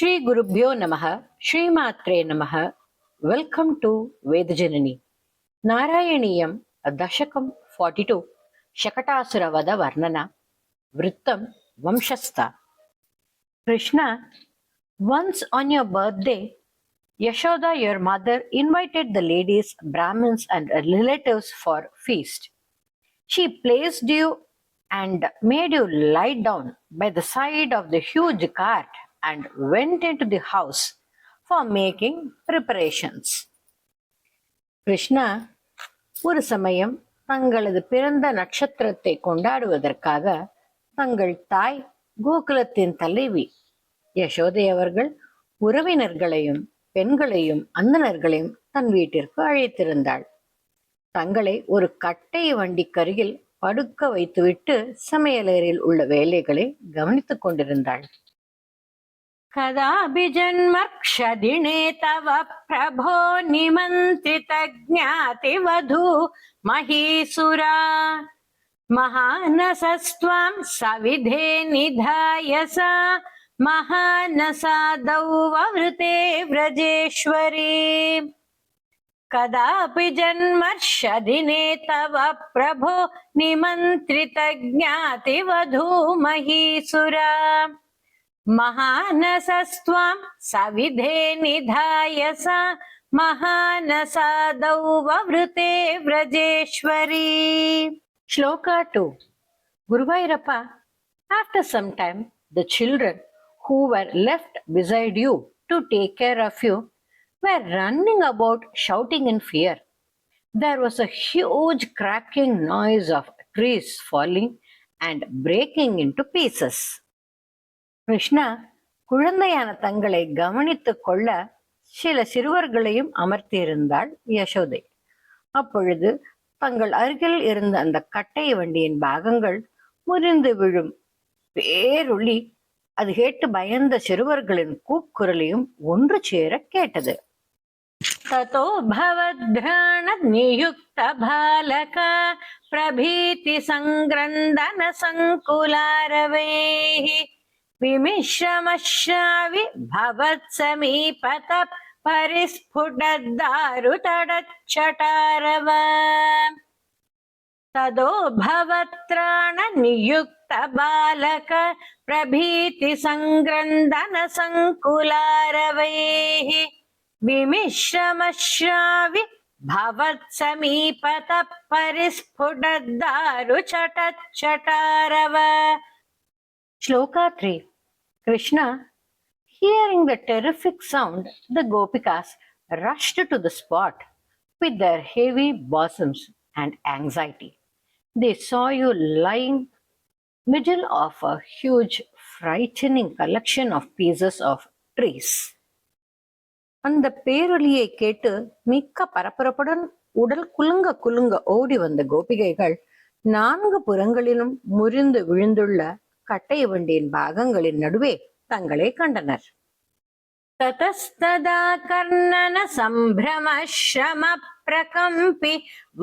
Shri Gurubhyo Namaha, Shri Matre Namaha. Welcome to Vedajanani. Narayaniyam, Dashakam 42, Shakatasura Varnana, Vrittam Vamshastha. Krishna, once on your birthday, Yashoda, your mother, invited the ladies, Brahmins, and relatives for feast. She placed you and made you lie down by the side of the huge cart and went into the house for making preparations. Krishna ஒரு சமயம் தங்களது பிறந்த நட்சத்திரத்தை கொண்டாடுவதற்காக தங்கள் தாய் கோகுலத்தின் தலைவி யசோதை அவர்கள் உறவினர்களையும் பெண்களையும் அந்தணர்களையும் தன் வீட்டிற்கு அழைத்திருந்தாள். தங்களை ஒரு கட்டை வண்டிக்கருகில் படுக்க வைத்துவிட்டு சமையலறையில் உள்ள வேலைகளை கவனித்துக் கொண்டிருந்தாள். கதாபி ஜன்மக்ஷதினே தவ பிரபோ நிமந்திரித ஞாதி வது மஹீசுரா மகானசஸ்த்வாம் சவிதே நிதாயசா மகானசாதௌ வவ்ருதே व्रजेश्वरी. कदापि जन्मर्षदिने तव प्रभो निमन्त्रित ज्ञातिवधू महीसुरा महानसस्त्वां सविधे निधायसा महानसादौ ववृते व्रजेश्वरी. Shloka 2. Guruvayurappa, after some time, the children who were left beside you to take care of you were running about shouting in fear. There was a huge cracking noise of trees falling and breaking into pieces. Krishna குழந்தையான தங்களை கவனித்துக் கொள்ள சில சிறுவர்களையும் அமர்த்தியிருந்தாள் யசோதை. அப்பொழுது தங்கள் அருகில் இருந்த அந்த கட்டை வண்டியின் பாகங்கள் முறிந்து விழும் பேரொளி அது கேட்டு பயந்த சிறுவர்களின் கூக்குரலையும் ஒன்று சேர கேட்டது. ततो भवद्घ्राण नियुक्त बालक प्रभीति संग्रंदन संकुलारवेः विमिश्रमश्रावि भवत्समीपत परिस्फुटद्दारुतडच्चटारव. तदो भवत्राण नियुक्त बालक प्रभीति संग्रंदन संकुलारवेः विमिश्रमश्रावि भवत्समीपत परिस्फुटद्दारुचटच्चटारव. Shloka 3. Krishna, hearing the terrific sound, the Gopikas rushed to the spot with their heavy bosoms and anxiety. They saw you lying middle of a huge, frightening collection of pieces of trees. அந்த பேரொலியை கேட்டு மிக்க பரபரப்புடன் உடல் குலுங்க குலுங்க ஓடி வந்த கோபிகைகள் 4 புறங்களிலும் முறிந்து விழுந்துள்ள கட்டை வண்டியின் பாகங்களின் நடுவே தங்களை கண்டனர். ததஸ்ததா கர்ணன சம்பிரம ஸ்ரம பிரகம்பி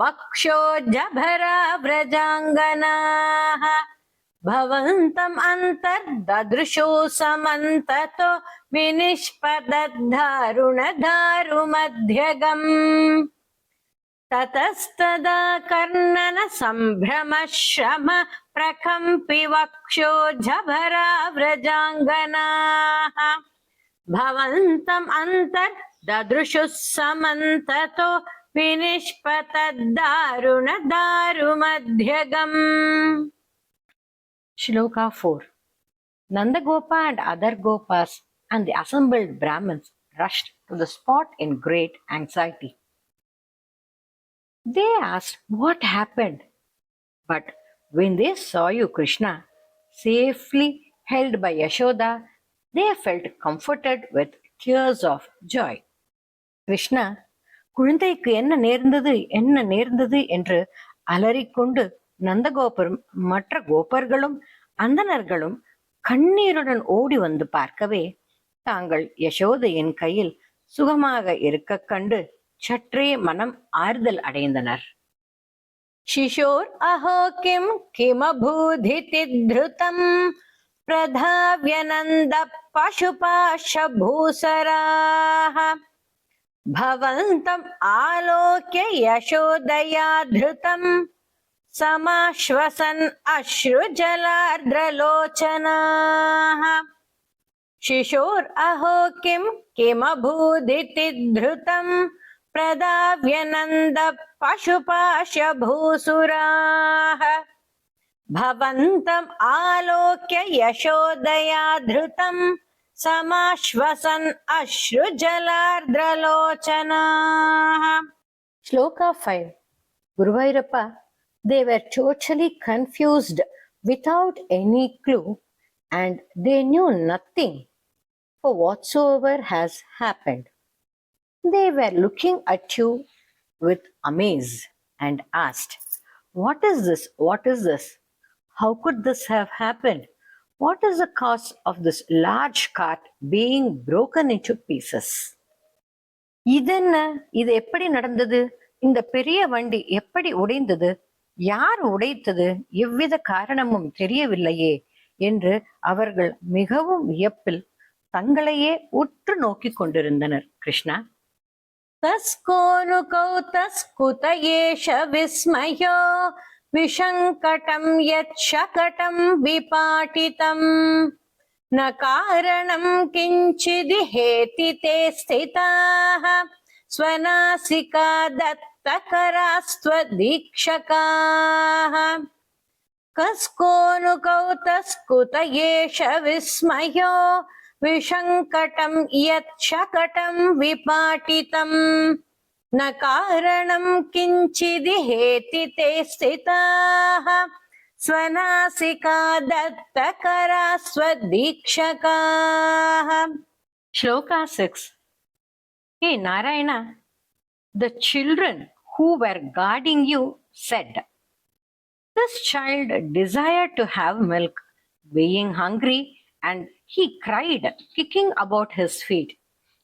வக்ஷோஜபரா व्रजाङ्गनाः भवन्तम् अन्तर्ददृशो समन्ततो विनिष्पदद्दारुणदारुमध्यगम्. ततस्तदा कर्णन सम्भ्रम श्रम प्रकम्पि वक्षोजभरा व्रजाङ्गनाः भवन्तम् अन्तर्ददृशुः समन्ततो विनिष्पतद्दारुणदारुमध्यगम्. Shloka 4. Nandagopa and other Gopas and the assembled Brahmins rushed to the spot in great anxiety. They asked what happened, but when they saw you, Krishna, safely held by Yashoda, they felt comforted with tears of joy. Krishna, குழந்தைக்கு என்ன நேர்ந்தது என்று அலறிக்கொண்டு நந்தகோபரும் மற்ற கோபர்களும் அந்தணர்களும் கண்ணீருடன் ஓடி வந்து பார்க்கவே தாங்கள் யசோதையின் கையில் சுகமாக இருக்க கண்டு சற்றே மனம் ஆறுதல் அடைந்தனர். சிஷோர் அஹோ கிம் கிமபூதிதி த்ருதம் प्रधाव्यनन्द पशुपाशभूसराः भवन्तम् आलोक्य यशोदया धृतम् समाश्वसन् अश्रुजलार्द्रलोचनाः शिशोरहो किमभूदिति धृतम् प्रदाव्यनन्द पशुपाशभूसुराः भवन्तम् आलोक्य यशोदया धृतम् समाश्वसन् अश्रुजलार्द्रलोचनाः. Shloka 5. Guruvairappa, they were totally confused without any clue, and they knew nothing for whatsoever has happened. They were looking at you with amaze and asked, "What is this? What is this? How could this have happened? What is the cause of this large cart being broken into pieces?" இதென்ன, இது எப்படி நடந்தது? இந்த பெரிய வண்டி எப்படி உடைந்தது? யார் உடைத்தது? எவ்வித காரணமும் தெரியவில்லையே என்று அவர்கள் மிகவும் வியப்பில் தங்களையே உற்று நோக்கிக் கொண்டிருந்தனர். கிருஷ்ணா, தஸ்கோனு கௌதஸ்குத ஏஷ விஸ்மயோ விஷங்கடம் யச்சகடம் விபாட்டிதம் ந காரணம் கிஞ்சிதி ஹேதி தே ஸ்திதாஹ ஸ்வநாசிகா தத்தகராஸ்த்வதீக்ஷகாஹ கஸ்கோனு கௌதஸ்குத ஏஷ விஸ்மயோ விஷங்கடம் யச்சகடம் விபாட்டிதம் न कारणं किञ्चिदि हेति ते स्थिताः स्वनासिका दत्तकरा स्वदीक्षकाः. Shloka 6. Hey Narayana, the children who were guarding you said, "This child desired to have milk, being hungry, and he cried, kicking about his feet.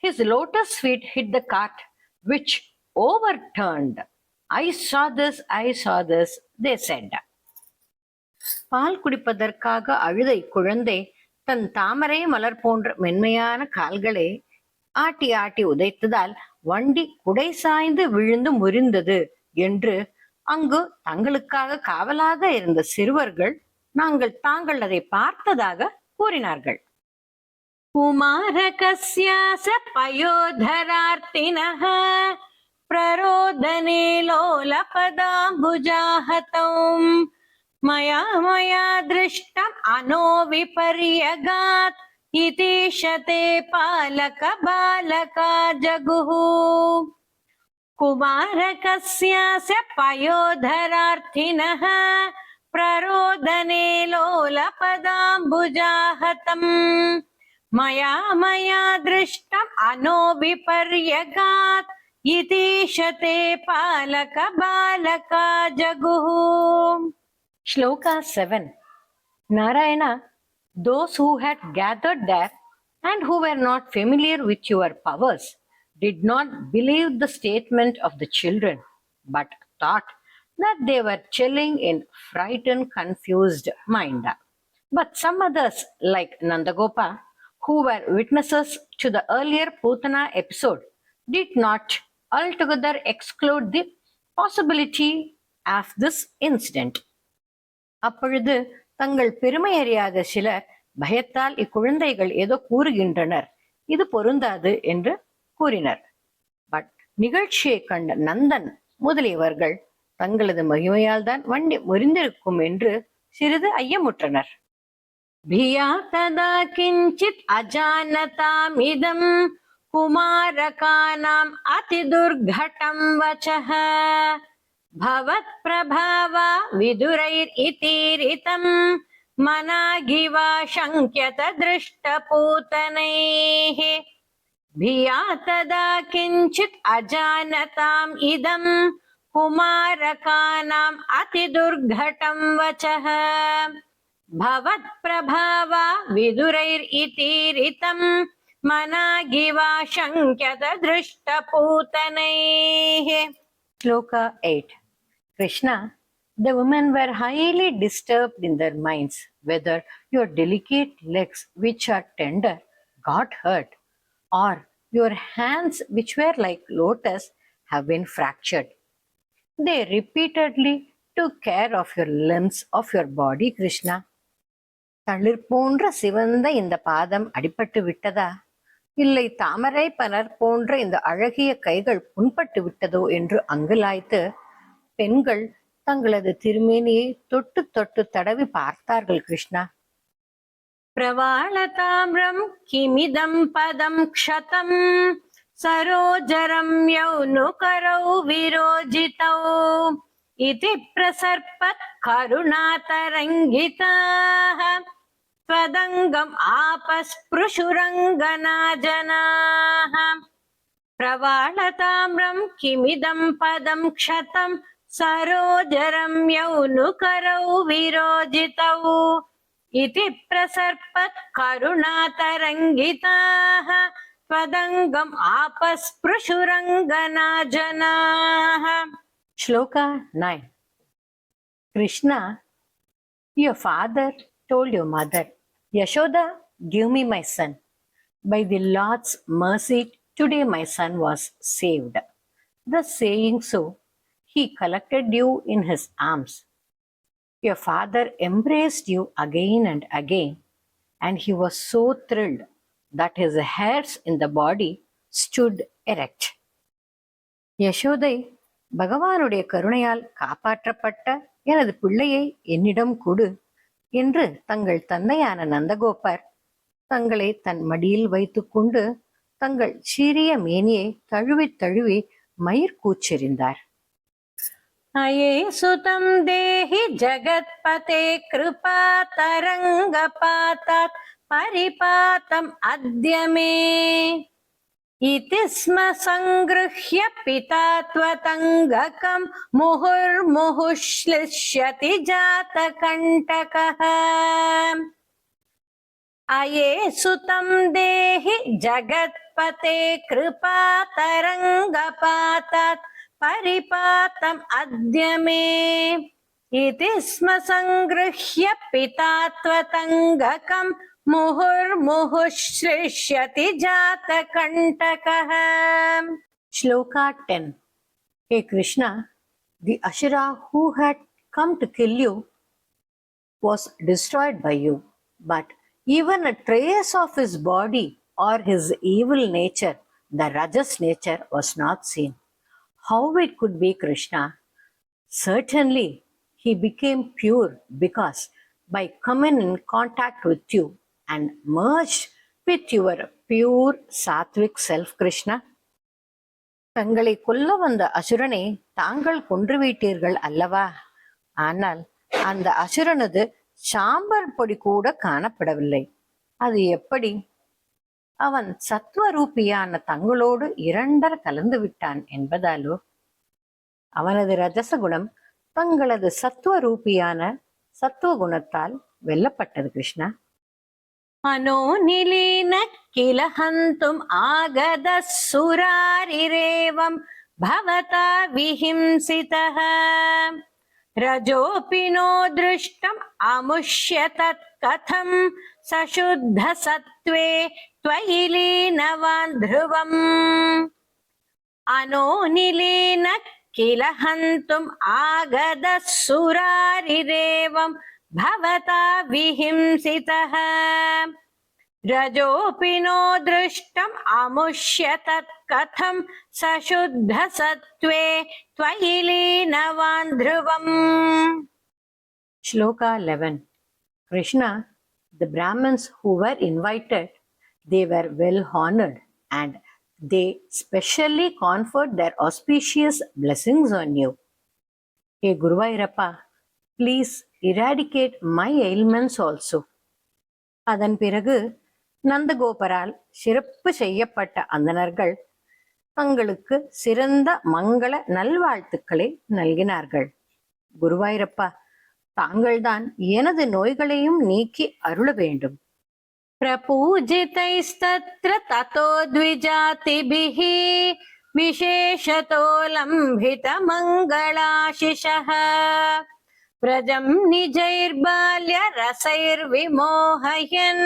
His lotus feet hit the cart, which overturned. I saw this, they said." பால் குடிப்பதற்காக அழுத இக்குழந்தை தன் தாமரை மலர் போன்ற மென்மையான கால்களை ஆட்டி ஆட்டி உதைத்ததால் வண்டி குடை சாய்ந்து விழுந்து முறிந்தது என்று அங்கு தங்களுக்காக காவலாக இருந்த சிறுவர்கள் தாங்கள் அதை பார்த்ததாக கூறினார்கள். குமாரகஸ்யாஸ பயோதரார்த்தினஹ பிரரோதனே லோலபதாம்புஜாஹதம் மயா திருஷ்டம் அனோ விபர்யகாத் இதீஷதே பாலக பாலகா ஜகுஹு. குமாரகஸ்யாஸ பயோதரார்த்தினஹ பிரரோதனே லோலபதாம்புஜாஹதம் மயா திருஷ்டம் அனோ விபர்யகாத் இதீஷதே பாலக பாலகா ஜகுஹு. Shloka 7. Narayana, those who had gathered there and who were not familiar with your powers did not believe the statement of the children, but thought that they were chilling in frightened, confused mind. But some others, like Nandagopa, who were witnesses to the earlier Putana episode, did not altogether exclude the possibility of this incident. அப்பொழுது தங்கள் பெருமை அறியாத சிலர் பயத்தால் இக்குழந்தைகள் ஏதோ கூறுகின்றனர், இது பொருந்தாது என்று கூறினர். பட் நிகழ்ச்சியை கண்ட நந்தன் முதலியவர்கள் தங்களது மகிமையால் தான் வண்டி முறிந்திருக்கும் என்று சிறிது ஐயமுற்றனர். பியா ததா கிஞ்சித் அஜானதாமிதம் குமாரகானாம் அதிதுர்கடம் வசஹ பவத் பிரபாவா விதுரைரிதீரிதம் மனாகிவா சங்க்யத திருஷ்டபூதனைஹ. பியா ததா கிஞ்சித் அஜானதாம் இதம் குமாரகானாம் அதிதுர்கடம் வசஹ பவத் பிரபாவா விதுரைரிதீரிதம் மனாகிவா சங்க்யத திருஷ்டபூதனைஹ. Shloka 8. Krishna, The women were highly disturbed in their minds whether your delicate legs, which are tender, got hurt, or your hands, which were like lotus, have been fractured. They repeatedly took care of your limbs, of your body, Krishna. தளிர் போன்ற சிவந்த இந்த பாதம் அடிபட்டு விட்டதா, இல்லை தாமரை பலர் போன்ற இந்த அழகிய கைகள் புண்பட்டு விட்டதோ என்று அங்குலாய்த்து பெண்கள் தங்களது திருமேனியை தொட்டு தொட்டு தடவி பார்த்தார்கள் கிருஷ்ணா. பிரவாளதாம்ரம் கிமிதம் பதம் க்ஷதம் சரோஜரம் யௌனுகரௌ விரோஜிதௌ இதி பிரசர்பத் கருணாதரங்கிதாः त्वदङ्गम् आपस्पृशुरङ्गनाजनाः प्रवाळताम्रं किमिदं पदं क्षतं सरोजरं यौनुकरौ विरोजितौ इति प्रसर्पत् करुणातरङ्गिताः त्वदङ्गम् आपस्पृशुरङ्गनाजनाः. Shloka 9. Krishna, your father told your mother, Yashoda, give me my son. By the Lord's mercy, today my son was saved. Thus saying so, he collected you in his arms. Your father embraced you again and again, and he was so thrilled that his hairs in the body stood erect. Yashoda, பகவானுடைய கருணையால் காப்பாற்றப்பட்ட எனது பிள்ளையை என்னிடம் கொடு என்று தங்கள் தந்தையான நந்தகோபர் தங்களை தன் மடியில் வைத்துக்கொண்டு தங்கள் சிறிய மேனியை தழுவி தழுவி மயிர் கூச்செறிந்தார். அயே சுதம் தேஹி ஜகத்பதே கிருபா தரங்கபாதாத் பரிபாதம் அத்யமே इति स्म संगृह्य पिता त्वतङ्गकं मुहुर्मुहुश्लिष्यति जातकण्टकः. अये सुतं देहि जगत्पते कृपातरङ्गपातात् परिपातम् अद्य मे इति स्म संगृह्य पिता त्वतङ्गकं मुहुर्मुहुश्लिष्यति जातकण्टकः. Shloka 10. Hey Krishna, the Ashura who had come to kill you was destroyed by you, but even a trace of his body or his evil nature, the Rajas nature, was not seen. How it could be, Krishna? Certainly, he became pure because by coming in contact with you and merged with your pure sattvic self, Krishna. தங்களை கொல்ல வந்த அசுரனை தாங்கள் கொன்றுவிட்டீர்கள் அல்லவா? ஆனால் அந்த அசுரனது சாம்பல் பொடி கூட காணப்படவில்லை. அது எப்படி? அவன் சத்வரூபியான தங்களோடு இரண்டர கலந்து விட்டான் என்பதாலோ? அவனது ரஜச குணம் தங்களது சத்வரூபியான சத்துவகுணத்தால் வெல்லப்பட்டது கிருஷ்ணா. அனோநிலீன கில ஹந்தும் ஆகத சுராரிரேவம் பவதா விஹிம்சிதஹ ரஜோபி நோ திருஷ்டம் அமுஷ்ய தத் கதம் சசுத்த சத்வே த்வயி லீனவான் த்ருவம். அனோநிலீன किल हन्तुम् आगदः सुरारिरेवं भवता विहिंसितः रजोऽपि नो दृष्टम् अमुष्य तत् कथं सशुद्ध सत्त्वे त्वयि लीनवान् ध्रुवम्. Shloka 11. Krishna, the Brahmins who were invited, they were well honored and they specially conferred their auspicious blessings on you. Hey Guruvayurappa, please eradicate my ailments also. அதன் பிறகு நந்தகோபரால் சிறப்பு செய்யப்பட்ட அந்தணர்கள் தங்களுக்கு சிறந்த மங்கள நல்வாழ்த்துக்களை நல்கினார்கள். குருவாயூரப்பா, தாங்கள்தான் எனது நோய்களையும் நீக்கி அருள வேண்டும். प्रपूजितैस्तत्र ततो द्विजातिभिः विशेषतो लम्भितमङ्गलाशिषः व्रजं निजैर्बाल्यरसैर्विमोहयन्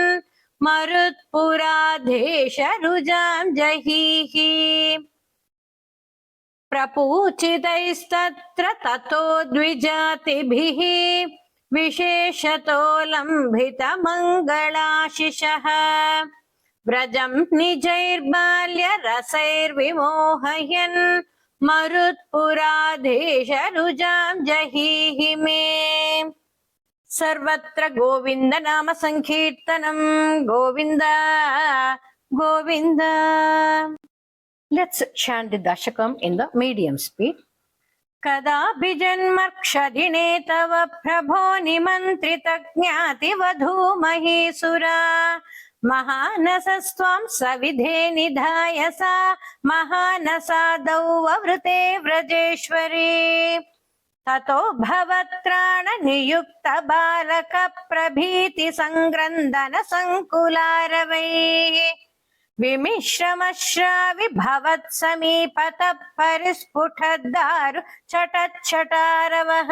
मरुत्पुराधेशरुजां जहीः प्रपूजितैस्तत्र ततो द्विजातिभिः विशेषतो लम्भितमङ्गलाशिषः व्रजं निजैर्बाल्यरसैर्विमोहयन् मरुत्पुराधेशरुजां जहीः मे सर्वत्र गोविन्द नाम संकीर्तनं Govinda Govinda. Let's chant the dashakam in the medium speed. कदाभिजन्मर्क्षदिने तव प्रभो निमन्त्रितज्ञातिवधूमहीसुरा महानसस्त्वं सविधे निधाय सा महानसादौ ववृते व्रजेश्वरी ततो भवत्राणनियुक्त बालक प्रभीति संग्रन्दन संकुलारवैः विमिश्रमश्राविभवत्समीपतः परिस्फुटद्दारु चटच्छटारवः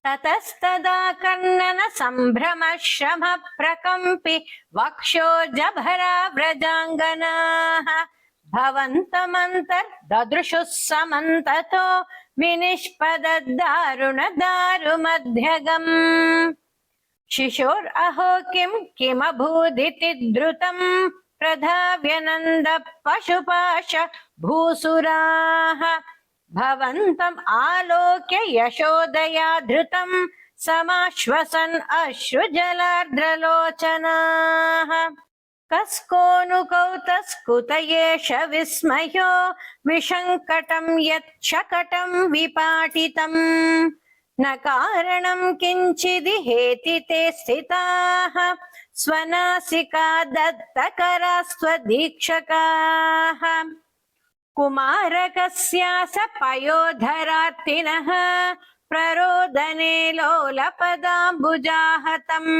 ततस्तदा कर्णन सम्भ्रमश्रम प्रकम्पि वक्षोजभरा व्रजाङ्गनाः भवन्तमन्तर्ददृशुः समन्ततो विनिष्पदद्दारुणदारुमध्यगम् शिशोरहो किमभूदिति द्रुतम् प्रधाव्यनन्द पशुपाश भूसुराः भवन्तम् आलोक्य यशोदया धृतम् समाश्वसन् अश्रुजलार्द्रलोचनाः कस्कोऽनुकौतस्कुत एष विस्मयो विशङ्कटम् यच्छकटम् विपाटितम् न कारणं किञ्चिदिहेति ते स्थिताः स्वनासिका दत्तकरास्त्वदीक्षकाः कुमारकस्यास पयोधरार्तिनः प्ररोदने लोलपदाम्बुजाहतम्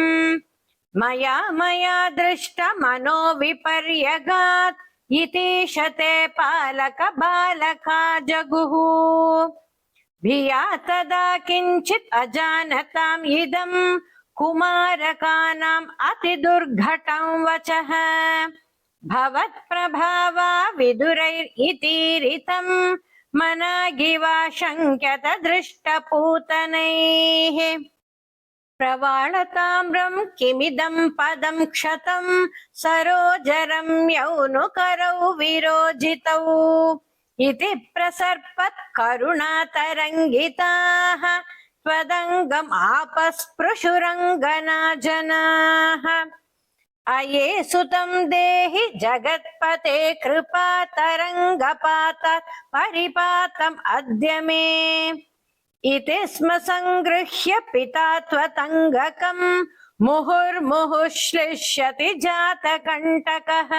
मया दृष्टमनो विपर्यगात् इतीशते पालकबालका जगुः भिया तदा किञ्चित् अजानताम् इदम् कुमारकानाम् अतिदुर्घटं वचः भवत्प्रभावा विदुरैरितीरितम् मनागिवा शङ्क्यत दृष्टपूतनैः प्रवाळताम्रं किमिदं पदं क्षतं सरोजरम्यौ नु करौ विरोजितौ इति प्रसर्पत् करुणातरङ्गिताः त्वदङ्गम् आपस्पृशुरङ्गना जनाः अये सुतं देहि जगत्पते कृपा तरङ्गपातात् परिपातम् अद्य मे इति स्म सङ्गृह्य पिता त्वतङ्गकम् मुहुर्मुहुः श्लिष्यति जातकण्टकः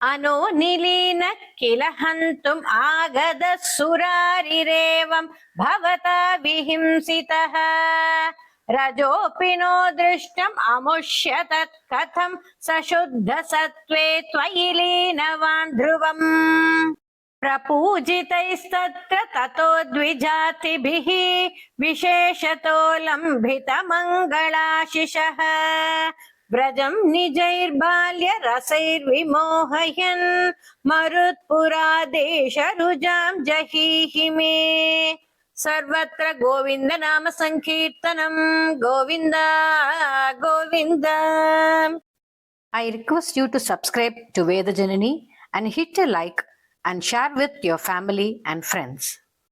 अनो निलीन किल हन्तुम् आगतः सुरारिरेवं भवता विहिंसितः रजोऽपि नो दृष्टम् अमुष्य तत् कथं सशुद्ध सत्त्वे त्वयि लीनवान् ध्रुवम् प्रपूजितैस्तत्र ततो द्विजातिभिः विशेषतो लम्भितमङ्गलाशिषः व्रजं निजैर्बाल्यरसैर्विमोहयन् मरुत्पुरादेशरुजां जहीः मे सर्वत्र गोविन्द नाम संकीर्तनं Govinda Govinda. I request you to subscribe to Veda Janani and hit a like and share with your family and friends.